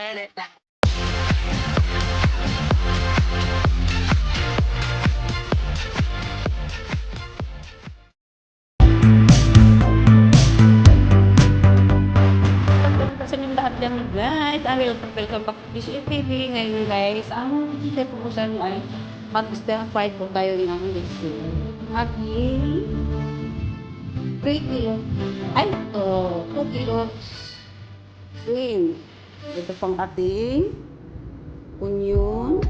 Sa inyong lahat yan guys, welcome back to this TV. Ngayon guys, ang pupusan ay mag-stir fry po tayo ng aking pretty. Ay, 2 kilos shrimp. Ito pang ating onion,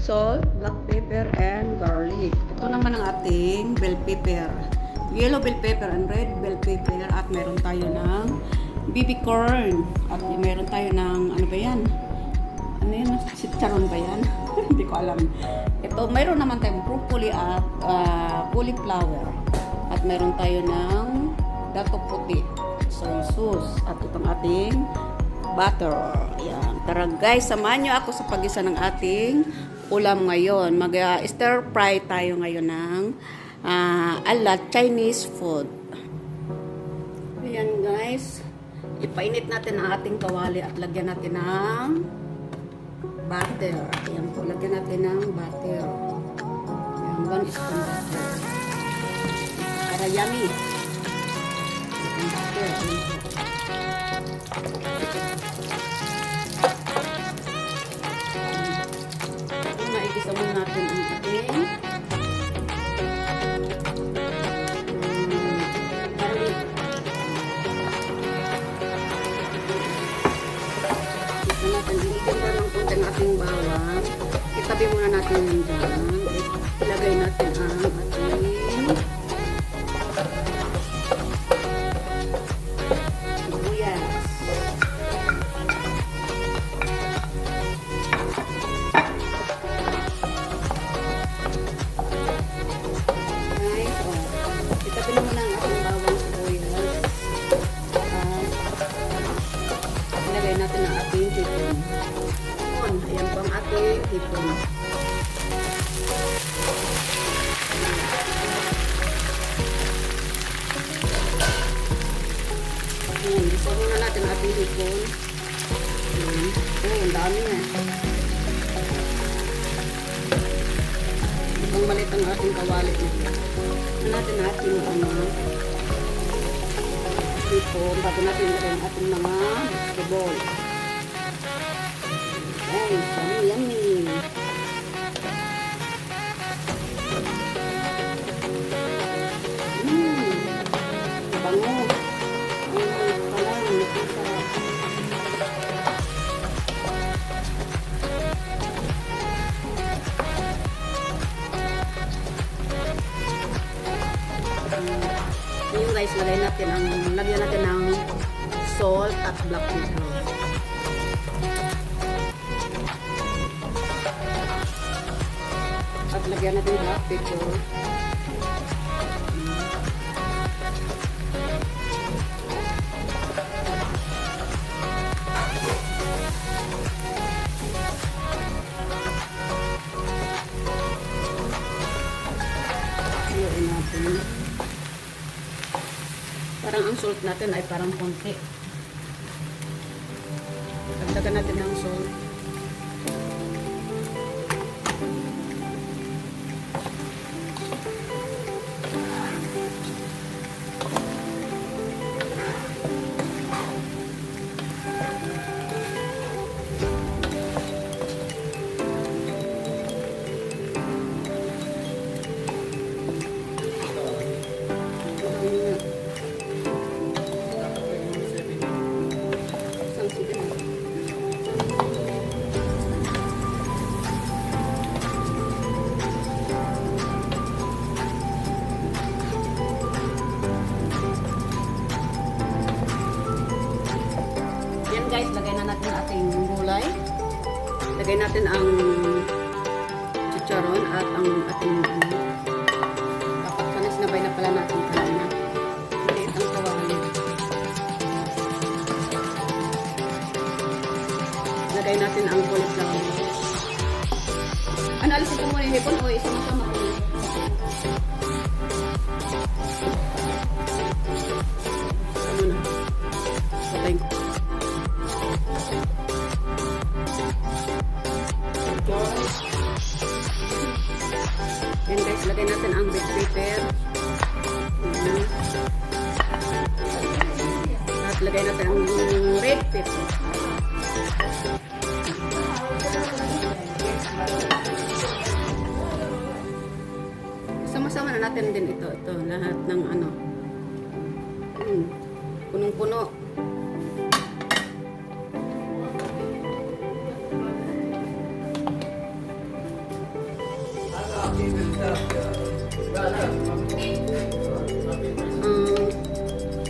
salt, black pepper, and garlic. Ito naman ang ating bell pepper. Yellow bell pepper and red bell pepper. At meron tayo ng baby corn. At meron tayo ng, ano ba yan? Ano yan? Chicharon ba yan? Hindi ko alam. Ito, meron naman tayong broccoli at cauliflower. At meron tayo ng dato puti, soy sauce. At itong ating butter. Yan. Tara guys, samahan nyo ako sa pag-isa ng ating ulam ngayon. Mag-stir fry tayo ngayon ng ala Chinese food. Ayan guys. Ipainit natin ang ating kawali at lagyan natin ng butter. Ayan po, lagyan natin ng butter. Ayan, 1 spoon butter. Para yummy. Ayan, butter. Ayan, maigisa muna natin ang ating ating bawang. Itabi muna natin yung dyan. Ilagay natin ang ating sibuyas. Nice. Itabi na muna ang ating bawang sibuyas. Ilagay natin ang ating chicken. Ayan po ang ating hipon. Ayan, isa muna natin ang ating hipon. Ayan. Oh, ang dami na. Ang malit ang ating kawali. Ayan natin ang ating hipon. Bago natin ang ating mga vegetable. Ay, yummy. Bango. Pala, napasarap. Yung guys, lagyan natin ng salt at black pepper. At lagyan natin yung black pepper. Haluin natin. Parang ang salt natin ay parang konti. Dagdagan natin ng salt. Guys, lagay na natin ang ating gulay. Lagay natin ang chicharon at ang ating dapat panis-nabay na pala natin kanina. Liit ang kawali. Lagay natin ang cauliflower. Ano, alisin ko muna yung hipon o isama-sama ko? Isa muna. Patayin ko. lagay natin ang bell pepper. At lagay natin ang red pepper. Sama-sama na natin din ito lahat ng ano. Punong-puno.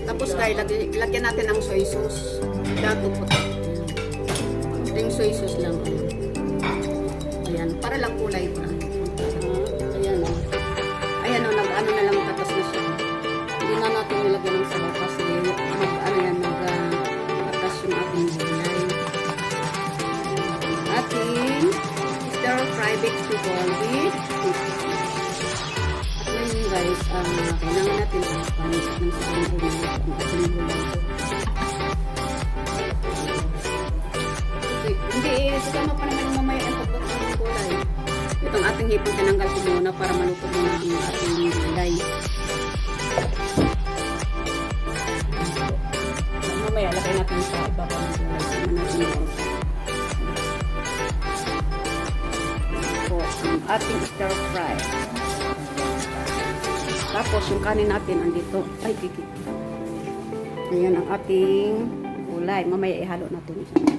Tapos guys, lagyan natin ang soy sauce. Dato po. Ito yung soy sauce lang. Ayan, para lang kulay pa. Ayan o. Ayan o, nag-ano na lang tatas na siya. Hindi na natin nilagyan ng sabaw kasi mag-tatas yung ating gulay. Ating stir-fry vegetable with guys, kailangan natin panit ng sabong ulit ang ating gulay. Hindi, sasama pa naman mamaya ang pagbukas ng gulay. Itong ating hipon, tinanggal ko muna para maluto muna ang ating gulay. Mamaya, lagay natin sa ibaba ng gulay. Sama natin ito. Ito ang ating stir fry. Tapos, yung kanin natin andito. Ay, kiki. Ayan ang ating gulay. Mamaya ihalo natin siya.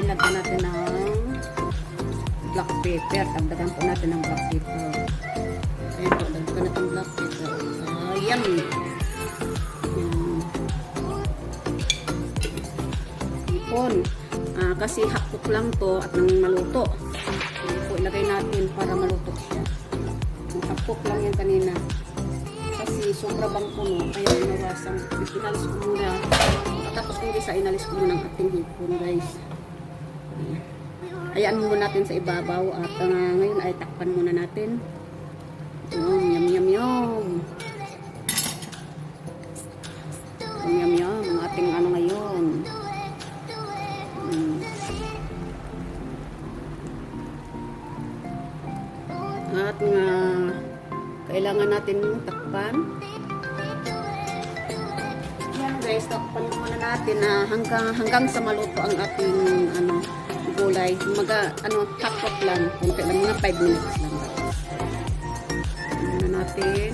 Lagyan natin ng black pepper. Dagdagan po natin ng black pepper. Ayan po, dagdagan natin ng black pepper. Yummy! Ipon. Kasi hakot lang to at nang maluto. Ayan po, ilagay natin para maluto siya. Hakot lang yan kanina. Kasi sobra bang puno, kaya inawasan. Inalis ko muna. Tapos kung isa, inalis ko muna ang ating hipon, guys. Hayaan muna natin sa ibabaw at ngayon ay takpan muna natin. Yum, yum, yum. Yum, yum. Ang ating ano ngayon. At kailangan natin takpan. Yan guys, takpan muna natin na hanggang sa maluto ang ating gulay. Hakot lang. Kunti lang, mga 5 minutes lang. Tingnan natin.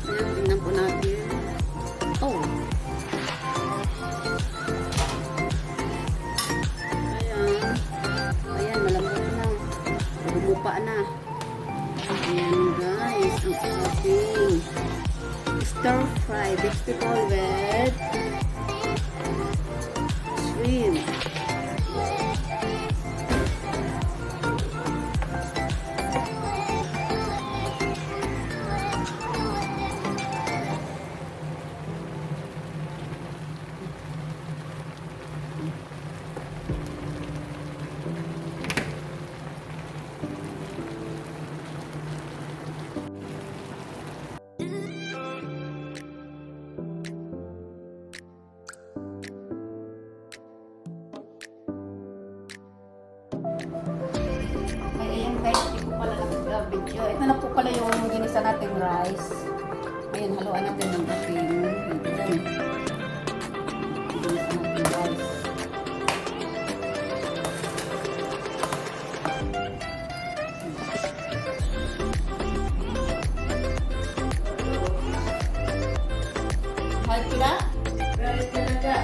Ayan, tingnan po natin. Oh. Ayan. Ayan, malambot na. Bumupa na. Ayan guys, ang ating stir-fry vegetable with shrimp. Ayan guys, hindi ko pala nag-video. Ito na po pala yung ginisa nating rice. Ayan, haluan natin ng ating hipon. Ginisa natin rice. Mahal pila? Mahal talaga.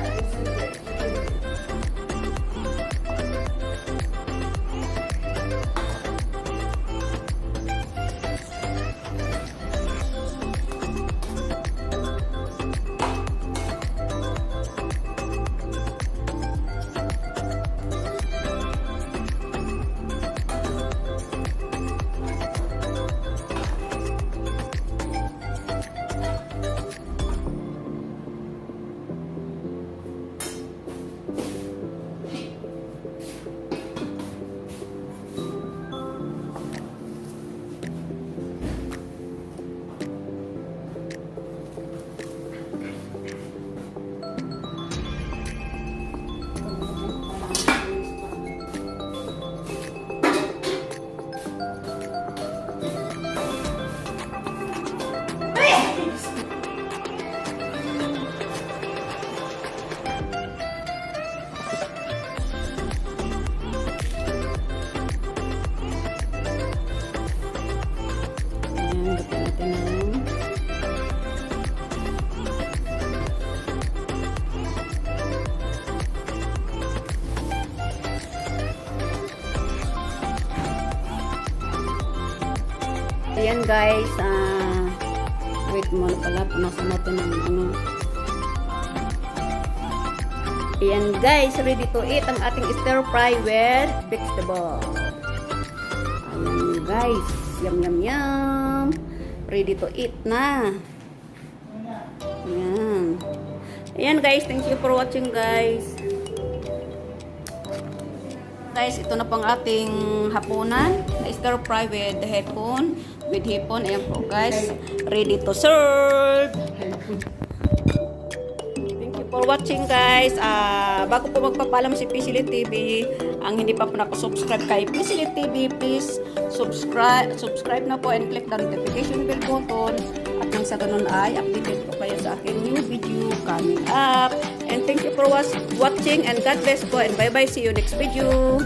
Ayan guys, wait muna pala, punasan natin ng ano. Ayan guys, ready to eat ang ating stir fry with vegetable. Ayan guys, yum yum yum. Ready to eat na. Ayan. Ayan guys, thank you for watching guys. Guys, ito na pang ating hapunan na stir fry with hipon. Ayan po guys, ready to serve. For watching guys. Bago po magpapalam si Pisilit TV, ang hindi pa po nakasubscribe kay Pisilit TV, please subscribe na po and click the notification bell button at nang sa ganun ay updated po kayo sa aking new video coming up. And thank you for watching and God bless po and bye bye, see you next video.